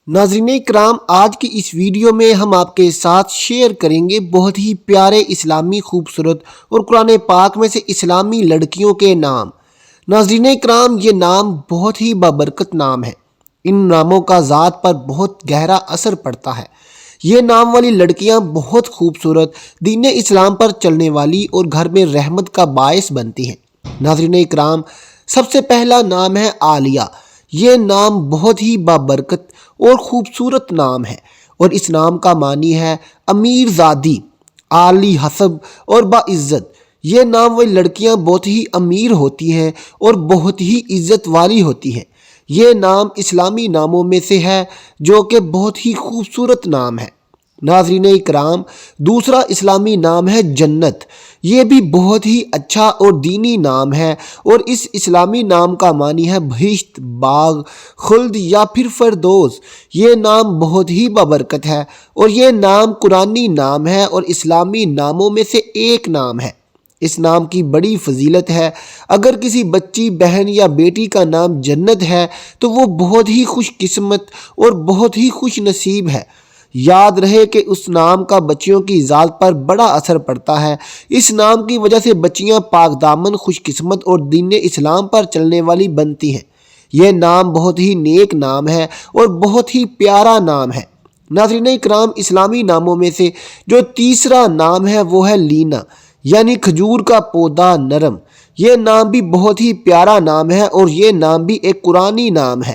ناظرین کرام، آج کی اس ویڈیو میں ہم آپ کے ساتھ شیئر کریں گے بہت ہی پیارے اسلامی خوبصورت اور قرآن پاک میں سے اسلامی لڑکیوں کے نام۔ ناظرین کرام، یہ نام بہت ہی بابرکت نام ہے۔ ان ناموں کا ذات پر بہت گہرا اثر پڑتا ہے۔ یہ نام والی لڑکیاں بہت خوبصورت، دین اسلام پر چلنے والی اور گھر میں رحمت کا باعث بنتی ہیں۔ ناظرین کرام، سب سے پہلا نام ہے عالیہ۔ یہ نام بہت ہی بابرکت اور خوبصورت نام ہے اور اس نام کا معنی ہے امیر زادی، عالی حسب اور باعزت۔ یہ نام والی لڑکیاں بہت ہی امیر ہوتی ہیں اور بہت ہی عزت والی ہوتی ہیں۔ یہ نام اسلامی ناموں میں سے ہے جو کہ بہت ہی خوبصورت نام ہے۔ ناظرین اکرام، دوسرا اسلامی نام ہے جنت۔ یہ بھی بہت ہی اچھا اور دینی نام ہے اور اس اسلامی نام کا معنی ہے بہشت، باغ، خلد یا پھر فردوس۔ یہ نام بہت ہی بابرکت ہے اور یہ نام قرآنی نام ہے اور اسلامی ناموں میں سے ایک نام ہے۔ اس نام کی بڑی فضیلت ہے۔ اگر کسی بچی، بہن یا بیٹی کا نام جنت ہے تو وہ بہت ہی خوش قسمت اور بہت ہی خوش نصیب ہے۔ یاد رہے کہ اس نام کا بچیوں کی ذات پر بڑا اثر پڑتا ہے۔ اس نام کی وجہ سے بچیاں پاک دامن، خوش قسمت اور دین اسلام پر چلنے والی بنتی ہیں۔ یہ نام بہت ہی نیک نام ہے اور بہت ہی پیارا نام ہے۔ ناظرین اکرام، اسلامی ناموں میں سے جو تیسرا نام ہے وہ ہے لینا، یعنی کھجور کا پودا نرم۔ یہ نام بھی بہت ہی پیارا نام ہے اور یہ نام بھی ایک قرآنی نام ہے۔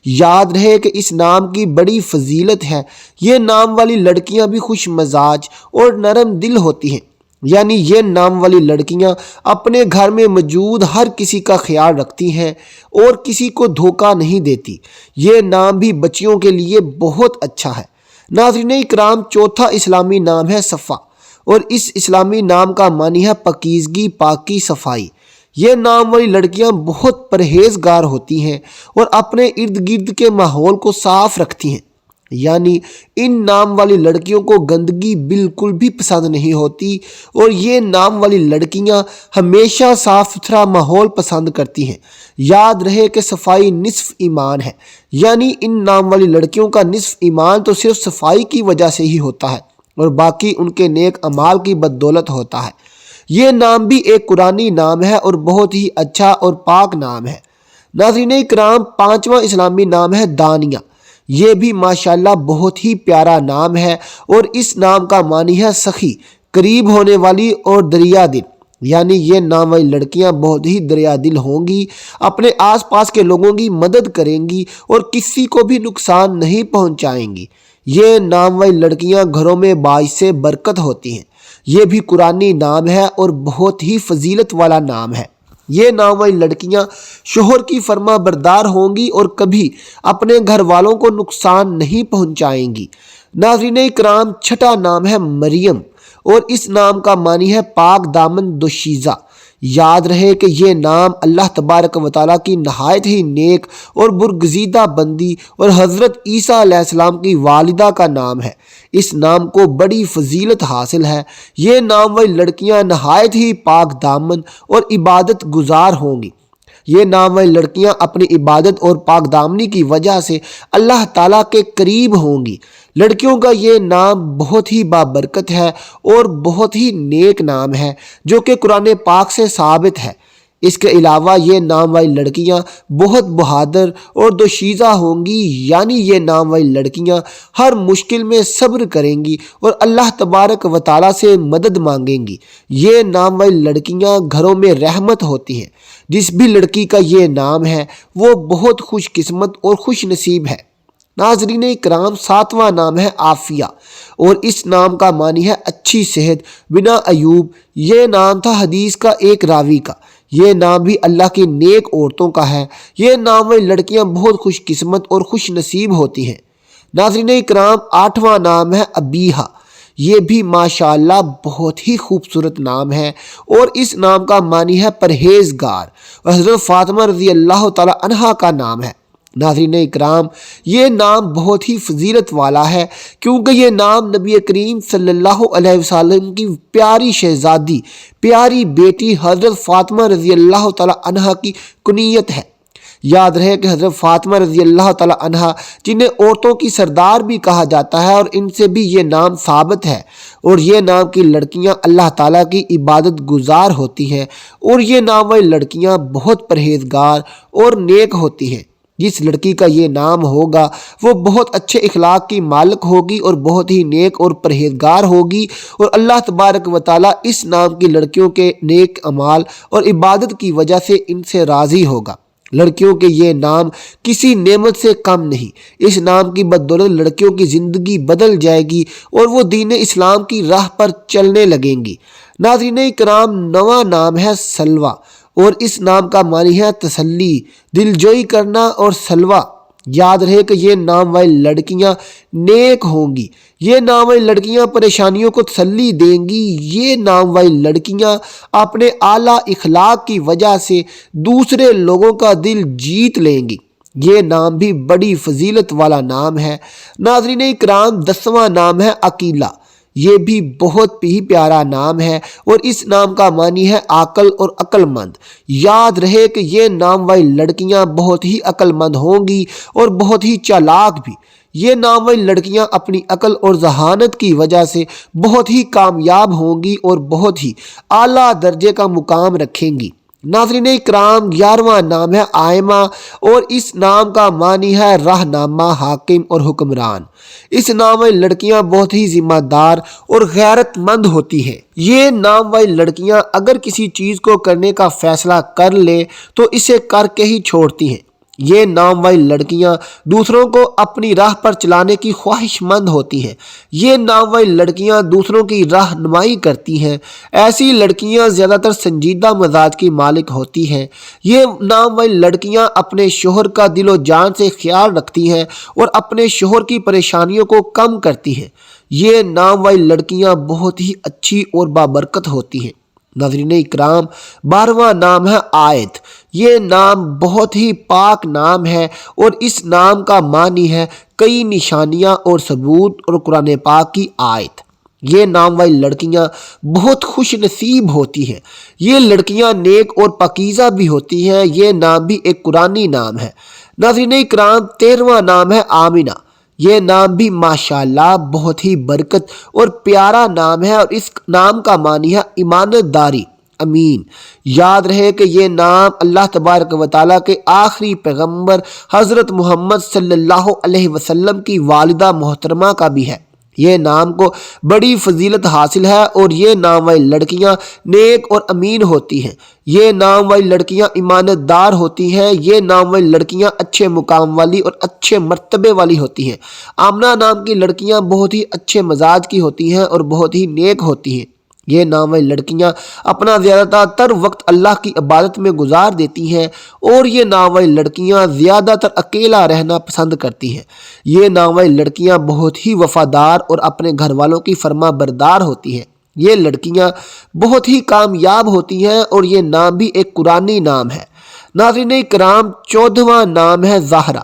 یاد رہے کہ اس نام کی بڑی فضیلت ہے۔ یہ نام والی لڑکیاں بھی خوش مزاج اور نرم دل ہوتی ہیں، یعنی یہ نام والی لڑکیاں اپنے گھر میں موجود ہر کسی کا خیال رکھتی ہیں اور کسی کو دھوکہ نہیں دیتی۔ یہ نام بھی بچیوں کے لیے بہت اچھا ہے۔ ناظرین اکرام، چوتھا اسلامی نام ہے صفا اور اس اسلامی نام کا معنی ہے پاکیزگی، پاکی، صفائی۔ یہ نام والی لڑکیاں بہت پرہیزگار ہوتی ہیں اور اپنے ارد گرد کے ماحول کو صاف رکھتی ہیں، یعنی ان نام والی لڑکیوں کو گندگی بالکل بھی پسند نہیں ہوتی اور یہ نام والی لڑکیاں ہمیشہ صاف ستھرا ماحول پسند کرتی ہیں۔ یاد رہے کہ صفائی نصف ایمان ہے، یعنی ان نام والی لڑکیوں کا نصف ایمان تو صرف صفائی کی وجہ سے ہی ہوتا ہے اور باقی ان کے نیک اعمال کی بدولت ہوتا ہے۔ یہ نام بھی ایک قرآنی نام ہے اور بہت ہی اچھا اور پاک نام ہے۔ ناظرین اکرام، پانچواں اسلامی نام ہے دانیہ۔ یہ بھی ماشاءاللہ بہت ہی پیارا نام ہے اور اس نام کا معنی ہے سخی، قریب ہونے والی اور دریا دل، یعنی یہ نام والی لڑکیاں بہت ہی دریا دل ہوں گی، اپنے آس پاس کے لوگوں کی مدد کریں گی اور کسی کو بھی نقصان نہیں پہنچائیں گی۔ یہ نام والی لڑکیاں گھروں میں باعث برکت ہوتی ہیں۔ یہ بھی قرآنی نام ہے اور بہت ہی فضیلت والا نام ہے۔ یہ نام والی لڑکیاں شوہر کی فرما بردار ہوں گی اور کبھی اپنے گھر والوں کو نقصان نہیں پہنچائیں گی۔ ناظرین اکرام، چھٹا نام ہے مریم اور اس نام کا معنی ہے پاک دامن دوشیزہ۔ یاد رہے کہ یہ نام اللہ تبارک و تعالیٰ کی نہایت ہی نیک اور برگزیدہ بندی اور حضرت عیسیٰ علیہ السلام کی والدہ کا نام ہے۔ اس نام کو بڑی فضیلت حاصل ہے۔ یہ نام والی لڑکیاں نہایت ہی پاک دامن اور عبادت گزار ہوں گی۔ یہ نام والی لڑکیاں اپنی عبادت اور پاک دامنی کی وجہ سے اللہ تعالیٰ کے قریب ہوں گی۔ لڑکیوں کا یہ نام بہت ہی بابرکت ہے اور بہت ہی نیک نام ہے جو کہ قرآن پاک سے ثابت ہے۔ اس کے علاوہ یہ نام والی لڑکیاں بہت بہادر اور دوشیزہ ہوں گی، یعنی یہ نام والی لڑکیاں ہر مشکل میں صبر کریں گی اور اللہ تبارک و تعالیٰ سے مدد مانگیں گی۔ یہ نام والی لڑکیاں گھروں میں رحمت ہوتی ہیں۔ جس بھی لڑکی کا یہ نام ہے وہ بہت خوش قسمت اور خوش نصیب ہے۔ ناظرین اکرام، ساتواں نام ہے عافیہ اور اس نام کا معنی ہے اچھی صحت بنا عیوب۔ یہ نام تھا حدیث کا ایک راوی کا۔ یہ نام بھی اللہ کی نیک عورتوں کا ہے۔ یہ نام والی لڑکیاں بہت خوش قسمت اور خوش نصیب ہوتی ہیں۔ ناظرین اکرام، آٹھواں نام ہے ابیہا۔ یہ بھی ماشاءاللہ بہت ہی خوبصورت نام ہے اور اس نام کا معنی ہے پرہیزگار اور حضرت فاطمہ رضی اللہ تعالی عنہا کا نام ہے۔ ناظرین اکرام، یہ نام بہت ہی فضیلت والا ہے کیونکہ یہ نام نبی کریم صلی اللہ علیہ وسلم کی پیاری شہزادی، پیاری بیٹی حضرت فاطمہ رضی اللہ تعالی عنہا کی کنیت ہے۔ یاد رہے کہ حضرت فاطمہ رضی اللہ تعالی عنہا جنہیں عورتوں کی سردار بھی کہا جاتا ہے اور ان سے بھی یہ نام ثابت ہے، اور یہ نام کی لڑکیاں اللہ تعالیٰ کی عبادت گزار ہوتی ہیں، اور یہ نام والی لڑکیاں بہت پرہیزگار اور نیک ہوتی ہیں۔ جس لڑکی کا یہ نام ہوگا وہ بہت اچھے اخلاق کی مالک ہوگی اور بہت ہی نیک اور پرہیزگار ہوگی، اور اللہ تبارک و تعالیٰ اس نام کی لڑکیوں کے نیک اعمال اور عبادت کی وجہ سے ان سے راضی ہوگا۔ لڑکیوں کے یہ نام کسی نعمت سے کم نہیں، اس نام کی بدولت لڑکیوں کی زندگی بدل جائے گی اور وہ دین اسلام کی راہ پر چلنے لگیں گی۔ ناظرین کرام، نواں نام ہے سلویٰ، اور اس نام کا معنی ہے تسلی، دلجوئی کرنا اور سلویٰ۔ یاد رہے کہ یہ نام والی لڑکیاں نیک ہوں گی، یہ نام والی لڑکیاں پریشانیوں کو تسلی دیں گی، یہ نام والی لڑکیاں اپنے اعلیٰ اخلاق کی وجہ سے دوسرے لوگوں کا دل جیت لیں گی۔ یہ نام بھی بڑی فضیلت والا نام ہے۔ ناظرین اکرام، 10واں نام ہے عقیلہ، یہ بھی بہت ہی پیارا نام ہے، اور اس نام کا معنی ہے عاقل اور عقل مند۔ یاد رہے کہ یہ نام والی لڑکیاں بہت ہی عقل مند ہوں گی اور بہت ہی چالاک بھی۔ یہ نام والی لڑکیاں اپنی عقل اور ذہانت کی وجہ سے بہت ہی کامیاب ہوں گی اور بہت ہی اعلیٰ درجے کا مقام رکھیں گی۔ ناظرین اکرام، 11واں نام ہے آئمہ، اور اس نام کا معنی ہے رہنما، حاکم اور حکمران۔ اس نام والی لڑکیاں بہت ہی ذمہ دار اور غیرت مند ہوتی ہیں۔ یہ نام والی لڑکیاں اگر کسی چیز کو کرنے کا فیصلہ کر لے تو اسے کر کے ہی چھوڑتی ہیں۔ یہ نام والی لڑکیاں دوسروں کو اپنی راہ پر چلانے کی خواہش مند ہوتی ہیں۔ یہ نام والی لڑکیاں دوسروں کی رہنمائی کرتی ہیں۔ ایسی لڑکیاں زیادہ تر سنجیدہ مزاج کی مالک ہوتی ہیں۔ یہ نام والی لڑکیاں اپنے شوہر کا دل و جان سے خیال رکھتی ہیں اور اپنے شوہر کی پریشانیوں کو کم کرتی ہیں۔ یہ نام والی لڑکیاں بہت ہی اچھی اور بابرکت ہوتی ہیں۔ ناظرین اکرام، 12واں نام ہے آیت، یہ نام بہت ہی پاک نام ہے، اور اس نام کا معنی ہے کئی نشانیاں اور ثبوت اور قرآن پاک کی آیت۔ یہ نام والی لڑکیاں بہت خوش نصیب ہوتی ہیں۔ یہ لڑکیاں نیک اور پاکیزہ بھی ہوتی ہیں۔ یہ نام بھی ایک قرآنی نام ہے۔ ناظرین اکرام، 13واں نام ہے آمنہ، یہ نام بھی ماشاءاللہ بہت ہی برکت اور پیارا نام ہے، اور اس نام کا معنی ہے امانت داری، امین۔ یاد رہے کہ یہ نام اللہ تبارک و تعالیٰ کے آخری پیغمبر حضرت محمد صلی اللہ علیہ وسلم کی والدہ محترمہ کا بھی ہے۔ یہ نام کو بڑی فضیلت حاصل ہے، اور یہ نام والی لڑکیاں نیک اور امین ہوتی ہیں۔ یہ نام والی لڑکیاں ایمانت دار ہوتی ہیں۔ یہ نام والی لڑکیاں اچھے مقام والی اور اچھے مرتبے والی ہوتی ہیں۔ آمنہ نام کی لڑکیاں بہت ہی اچھے مزاج کی ہوتی ہیں اور بہت ہی نیک ہوتی ہیں۔ یہ نام والی لڑکیاں اپنا زیادہ تر وقت اللہ کی عبادت میں گزار دیتی ہیں، اور یہ نام والی لڑکیاں زیادہ تر اکیلا رہنا پسند کرتی ہیں۔ یہ نام والی لڑکیاں بہت ہی وفادار اور اپنے گھر والوں کی فرما بردار ہوتی ہیں۔ یہ لڑکیاں بہت ہی کامیاب ہوتی ہیں، اور یہ نام بھی ایک قرآنی نام ہے۔ ناظرین کرام، 14واں نام ہے زہرا،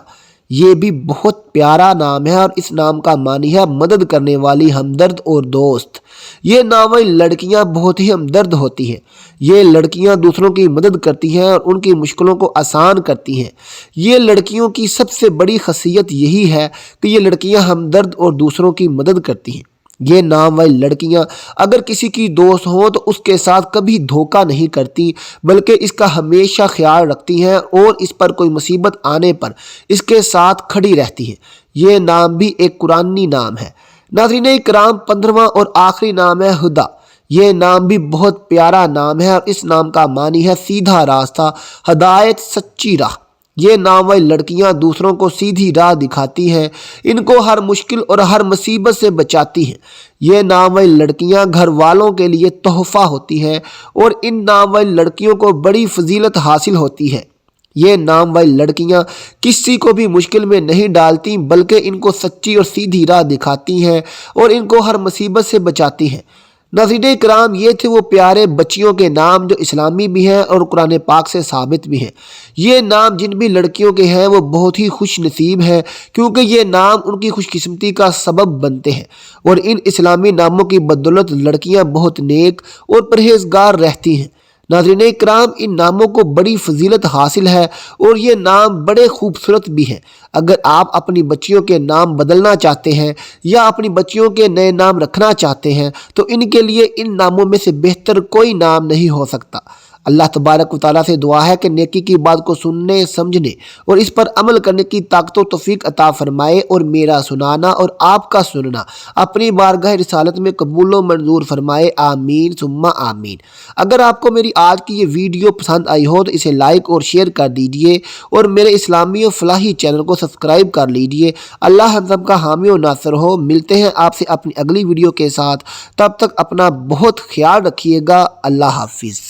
یہ بھی بہت پیارا نام ہے، اور اس نام کا معنی ہے مدد کرنے والی، ہمدرد اور دوست۔ یہ نام والی لڑکیاں بہت ہی ہمدرد ہوتی ہیں۔ یہ لڑکیاں دوسروں کی مدد کرتی ہیں اور ان کی مشکلوں کو آسان کرتی ہیں۔ یہ لڑکیوں کی سب سے بڑی خاصیت یہی ہے کہ یہ لڑکیاں ہمدرد اور دوسروں کی مدد کرتی ہیں۔ یہ نام والی لڑکیاں اگر کسی کی دوست ہوں تو اس کے ساتھ کبھی دھوکہ نہیں کرتی، بلکہ اس کا ہمیشہ خیال رکھتی ہیں، اور اس پر کوئی مصیبت آنے پر اس کے ساتھ کھڑی رہتی ہیں۔ یہ نام بھی ایک قرآنی نام ہے۔ ناظرین اکرام، 15واں اور آخری نام ہے ہدیٰ، یہ نام بھی بہت پیارا نام ہے، اور اس نام کا معنی ہے سیدھا راستہ، ہدایت، سچی راہ۔ یہ نام والی لڑکیاں دوسروں کو سیدھی راہ دکھاتی ہیں، ان کو ہر مشکل اور ہر مصیبت سے بچاتی ہیں۔ یہ نام والی لڑکیاں گھر والوں کے لیے تحفہ ہوتی ہیں، اور ان نام والی لڑکیوں کو بڑی فضیلت حاصل ہوتی ہے۔ یہ نام والی لڑکیاں کسی کو بھی مشکل میں نہیں ڈالتی، بلکہ ان کو سچی اور سیدھی راہ دکھاتی ہیں اور ان کو ہر مصیبت سے بچاتی ہیں۔ ناظرین کرام، یہ تھے وہ پیارے بچیوں کے نام جو اسلامی بھی ہیں اور قرآن پاک سے ثابت بھی ہیں۔ یہ نام جن بھی لڑکیوں کے ہیں وہ بہت ہی خوش نصیب ہیں، کیونکہ یہ نام ان کی خوش قسمتی کا سبب بنتے ہیں، اور ان اسلامی ناموں کی بدولت لڑکیاں بہت نیک اور پرہیزگار رہتی ہیں۔ ناظرین اکرام، ان ناموں کو بڑی فضیلت حاصل ہے اور یہ نام بڑے خوبصورت بھی ہیں۔ اگر آپ اپنی بچیوں کے نام بدلنا چاہتے ہیں یا اپنی بچیوں کے نئے نام رکھنا چاہتے ہیں تو ان کے لیے ان ناموں میں سے بہتر کوئی نام نہیں ہو سکتا۔ اللہ تبارک و تعالیٰ سے دعا ہے کہ نیکی کی بات کو سننے، سمجھنے اور اس پر عمل کرنے کی طاقت و توفیق عطا فرمائے، اور میرا سنانا اور آپ کا سننا اپنی بارگاہ رسالت میں قبول و منظور فرمائے، آمین ثم آمین۔ اگر آپ کو میری آج کی یہ ویڈیو پسند آئی ہو تو اسے لائک اور شیئر کر دیجئے، اور میرے اسلامی و فلاحی چینل کو سبسکرائب کر لیجئے۔ اللہ ہم سب کا حامی و ناصر ہو۔ ملتے ہیں آپ سے اپنی اگلی ویڈیو کے ساتھ، تب تک اپنا بہت خیال رکھیے گا۔ اللہ حافظ۔